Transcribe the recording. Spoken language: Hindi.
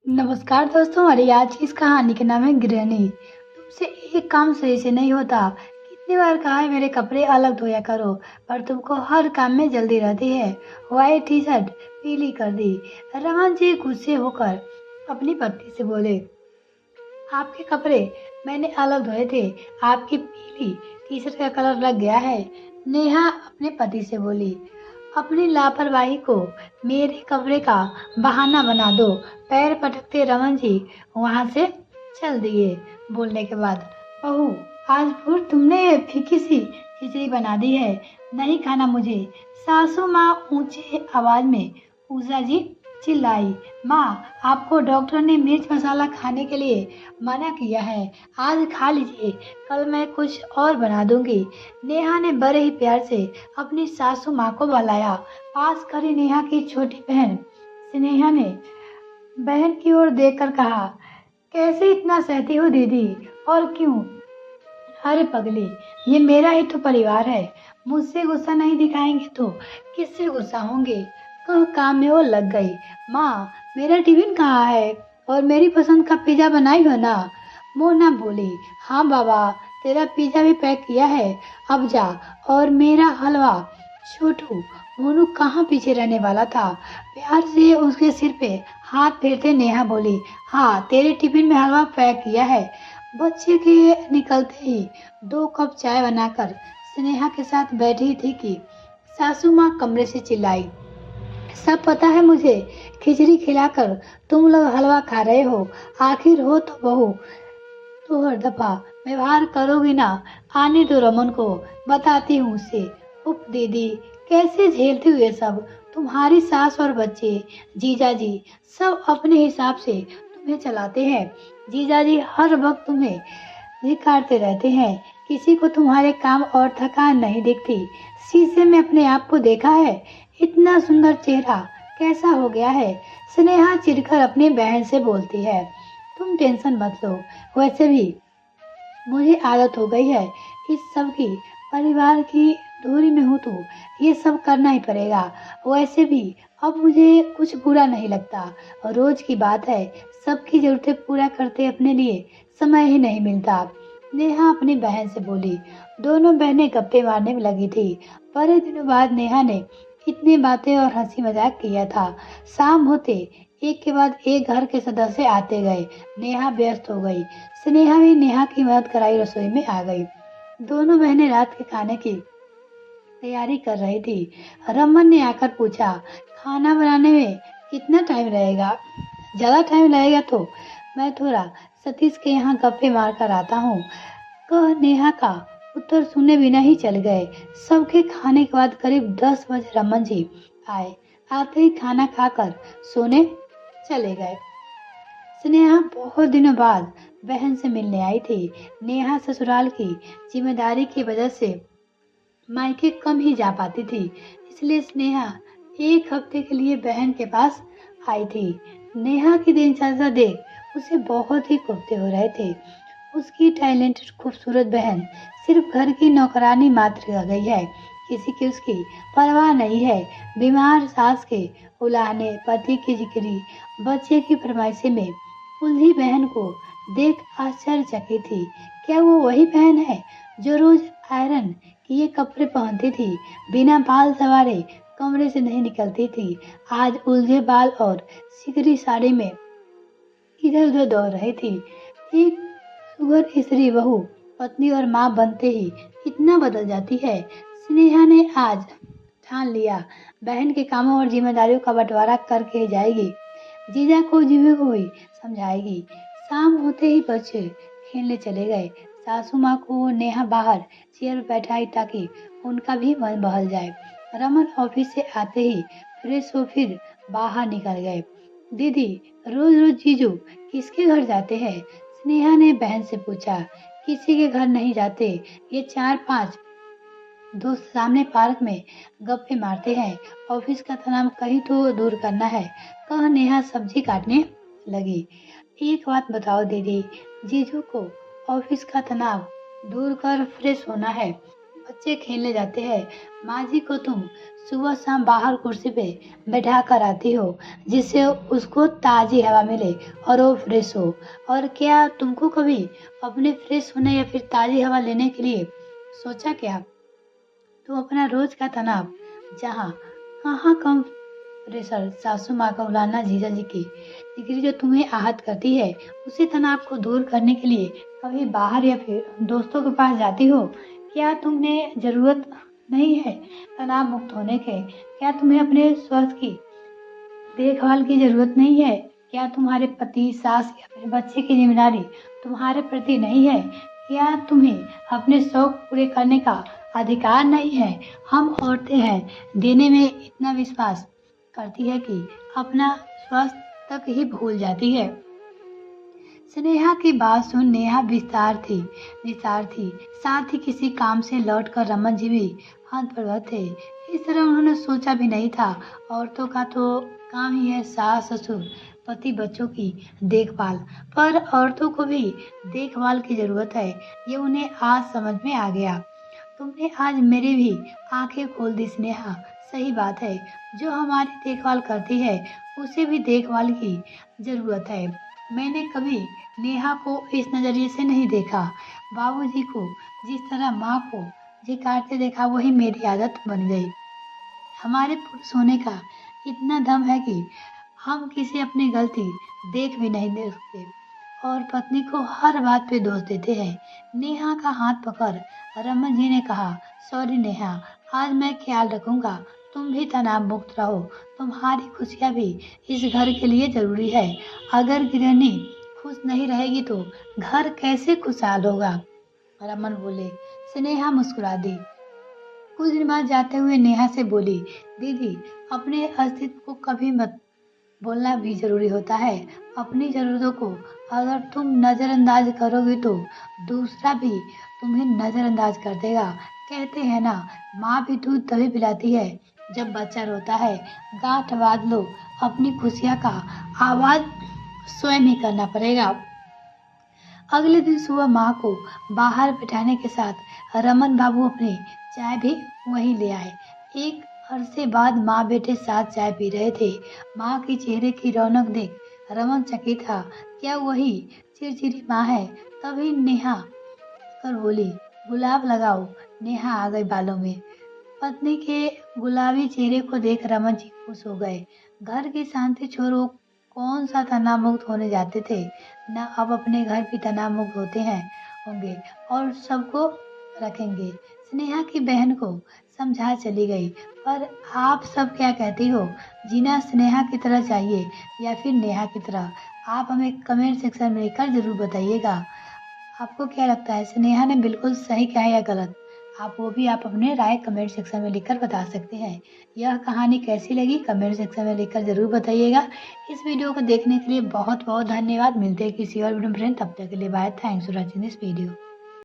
नमस्कार दोस्तों, हमारी आज की इस कहानी का नाम है गृहिणी। तुमसे एक काम सही से नहीं होता। कितनी बार कहा है मेरे कपड़े अलग धोया करो, पर तुमको हर काम में जल्दी रहती है। व्हाइट टी शर्ट पीली कर दी। रमन जी गुस्से होकर अपनी पत्नी से बोले, आपके कपड़े मैंने अलग धोए थे, आपकी पीली टी शर्ट का कलर लग गया है। नेहा अपने पति से बोली, अपनी लापरवाही को मेरे कपड़े का बहाना बना दो। पैर पटकते रमन जी वहां से चल दिए। बोलने के बाद, बहू आज फिर तुमने फीकी सी खिचड़ी बना दी है, नहीं खाना मुझे। सासू माँ ऊंचे आवाज में उषा जी चिल्लाई, माँ आपको डॉक्टर ने मिर्च मसाला खाने के लिए मना किया है, आज खा लीजिए, कल मैं कुछ और बना दूंगी। नेहा ने बड़े ही प्यार से अपनी सासू माँ को बुलाया। पास खड़ी नेहा की छोटी बहन स्नेहा ने बहन की ओर देखकर कहा, कैसे इतना सहती हो दीदी, और क्यों? अरे पगली, ये मेरा ही तो परिवार है, मुझसे गुस्सा नहीं दिखाएंगे तो किससे गुस्सा होंगे? काम में वो लग गई। माँ मेरा टिफिन कहाँ है, और मेरी पसंद का पिज्जा बनाई हो ना? मोना बोली, हाँ बाबा तेरा पिज्जा भी पैक किया है, अब जा। और मेरा हलवा? छोटू मोनू कहाँ पीछे रहने वाला था। प्यार से उसके सिर पे हाथ फेरते नेहा बोली, हाँ तेरे टिफिन में हलवा पैक किया है। बच्चे के निकलते ही 2 कप चाय बनाकर स्नेहा के साथ बैठी थी कि सासू माँ कमरे से चिल्लाई, सब पता है मुझे, खिचड़ी खिलाकर तुम लोग हलवा खा रहे हो, आखिर हो तो बहू, तो हर दफा व्यवहार करोगी ना? आने दो रमन को, बताती हूँ उसे। उप दीदी कैसे झेलती हुए सब, तुम्हारी सास और बच्चे, जीजाजी सब अपने हिसाब से तुम्हें चलाते हैं। जीजाजी हर वक्त तुम्हें धिक्कारते रहते हैं, किसी को तुम्हारे काम और थकान नहीं दिखती। शीशे में अपने आप को देखा है, इतना सुंदर चेहरा कैसा हो गया है? स्नेहा चिढ़कर अपनी बहन से बोलती है, तुम टेंशन मत लो, वैसे भी मुझे आदत हो गई है इस सब की, परिवार की दूरी में हूँ तो ये सब करना ही पड़ेगा। वैसे भी अब मुझे कुछ बुरा नहीं लगता, और रोज की बात है, सबकी जरूरतें पूरा करते अपने लिए समय ही नहीं मिलता। नेहा अपनी बहन से बोली। दोनों बहनें गप्पे मारने में लगी थी। बड़े दिनों बाद नेहा ने इतनी बातें और हंसी मजाक किया था। शाम होते एक के बाद एक घर के सदस्य आते गए। नेहा व्यस्त हो गई। स्नेहा भी नेहा की मदद कराई, रसोई में आ गई। दोनों बहनें रात के खाने की तैयारी कर रही थी। रमन ने आकर पूछा, खाना बनाने में कितना टाइम लगेगा? ज्यादा टाइम लगेगा तो मैं थोड़ा सतीश के यहाँ गप्पे मार कर आता हूँ, कह नेहा का उत्तर सुने बिना ही चल गए। सबके खाने के बाद करीब 10 बजे रमन जी आए। आते ही खाना खाकर सोने चले गए। स्नेहा बहुत दिनों बाद बहन से मिलने आई थी। नेहा ससुराल की जिम्मेदारी की वजह से मायके कम ही जा पाती थी, इसलिए स्नेहा 1 हफ्ते के लिए बहन के पास आई थी। नेहा की दिनचर्या देख उसे बहुत ही कुर्ते हो रहे थे। उसकी टैलेंटेड खूबसूरत बहन सिर्फ घर की नौकरानी मात्र रह गई है, किसी की उसकी परवाह नहीं है। बीमार सास के उलाहने, पति की जिक्री, बच्चे की फरमाइशें में उलझी बहन को देख आश्चर्यचकित थी। क्या वो वही बहन है जो रोज आयरन किए कपड़े पहनती थी, बिना बाल संवारे कमरे से नहीं निकलती थी? आज उलझे बाल और सिकरी साड़ी में इधर उधर दौड़ रही थी। एक सुगर स्त्री बहू पत्नी और माँ बनते ही इतना बदल जाती है। स्नेहा ने आज ठान लिया, बहन के कामों और जिम्मेदारियों का बंटवारा करके जाएगी। जीजा को जीवी को ही समझाएगी। शाम होते ही बच्चे खेलने चले गए। सासू माँ को नेहा बाहर चेयर पर बैठाई ताकि उनका भी मन बहल जाए। रमन ऑफिस से आते ही फ्रेश हो फिर बाहर निकल गए। दीदी रोज रोज जीजू किसके घर जाते हैं? स्नेहा ने बहन से पूछा। किसी के घर नहीं जाते, ये 4-5 दोस्त सामने पार्क में गप्पे मारते हैं, ऑफिस का तनाव कहीं तो दूर करना है, कह नेहा सब्जी काटने लगी। एक बात बताओ दीदी, जीजू को ऑफिस का तनाव दूर कर फ्रेश होना है, बच्चे खेलने जाते हैं, माँ जी को तुम सुबह शाम बाहर कुर्सी पे बैठा कर आती हो, जिससे उसको ताज़ी हवा मिले और वो फ्रेश हो। और क्या तुमको कभी अपने फ्रेश होने या फिर ताज़ी हवा लेने के लिए सोचा क्या? तुम अपना रोज का तनाव, जहाँ कहाँ कम प्रेशर सासू माँ का उलाहना जीजा जी की डिग्री जो तुम्हें आहत करती है, उसी तनाव को दूर करने के लिए कभी बाहर या फिर दोस्तों के पास जाती हो? क्या तुमने जरूरत नहीं है तनाव मुक्त होने के? क्या तुम्हें अपने स्वास्थ्य की देखभाल की जरूरत नहीं है? क्या तुम्हारे पति, सास या फिर बच्चे की जिम्मेदारी तुम्हारे प्रति नहीं है? क्या तुम्हें अपने शौक पूरे करने का अधिकार नहीं है? हम औरतें हैं, देने में इतना विश्वास करती है कि अपना स्वास्थ्य तक ही भूल जाती है। स्नेहा की बात सुन नेहा विस्तार थी। साथ ही किसी काम से लौटकर रमन जी भी हतप्रभ थे। इस तरह उन्होंने सोचा भी नहीं था। औरतों का तो काम ही है सास ससुर पति बच्चों की देखभाल, पर औरतों को भी देखभाल की जरूरत है, ये उन्हें आज समझ में आ गया। तुमने आज मेरी भी आंखें खोल दी स्नेहा। सही बात है, जो हमारी देखभाल करती है उसे भी देखभाल की जरूरत है। मैंने कभी नेहा को इस नजरिए से नहीं देखा। बाबूजी को जिस तरह माँ को झिकारते देखा, वही मेरी आदत बन गई। हमारे पुरुष होने का इतना दम है कि हम किसी अपनी गलती देख भी नहीं दे सकते और पत्नी को हर बात पे दोष देते हैं। नेहा का हाथ पकड़ रमन जी ने कहा, सॉरी नेहा, आज मैं ख्याल रखूंगा। तुम भी तनाव मुक्त रहो। तुम्हारी खुशियाँ भी इस घर के लिए जरूरी है। अगर गृहिणी खुश नहीं रहेगी तो घर कैसे खुशहाल होगा? रमन बोले। स्नेहा मुस्कुरा दी। कुछ दिन बाद जाते हुए नेहा से बोली, दीदी, अपने अस्तित्व को कभी मत बोलना भी जरूरी होता है। अपनी जरूरतों को अगर तुम नजरअंदाज करोगे तो दूसरा भी तुम्हें नजरअंदाज कर देगा। कहते हैं ना, माँ भी दूध तभी पिलाती है जब बच्चा रोता है। गांठ बांध लो, अपनी खुशियाँ का आवाज स्वयं ही करना पड़ेगा। अगले दिन सुबह माँ को बाहर बिठाने के साथ रमन बाबू अपनी चाय भी वहीं ले आए। एक अरसे बाद माँ बेटे साथ चाय पी रहे थे। माँ के चेहरे की रौनक देख रमन चकित था। क्या वही चिड़चिड़ी माँ है? तभी नेहा कर बोली, गुलाब लगाओ। नेहा आ गई बालों में। पत्नी के गुलाबी चेहरे को देख रमन जी खुश हो गए। घर की शांति छोड़ वो कौन सा तनाव मुक्त होने जाते थे, ना अब अपने घर भी तनाव मुक्त होंगे और सबको रखेंगे। स्नेहा की बहन को समझा चली गई। पर आप सब क्या कहती हो? जीना स्नेहा की तरह चाहिए या फिर नेहा की तरह? आप हमें कमेंट सेक्शन में लिखकर जरूर बताइएगा। आपको क्या लगता है, स्नेहा ने बिल्कुल सही कहा या गलत? आप अपने राय कमेंट सेक्शन में लिखकर बता सकते हैं। यह कहानी कैसी लगी कमेंट सेक्शन में लिखकर जरूर बताइएगा। इस वीडियो को देखने के लिए बहुत बहुत धन्यवाद। मिलते हैं किसी और वीडियो में फ्रेंड, तब तक के लिए bye. Thanks for watching this video.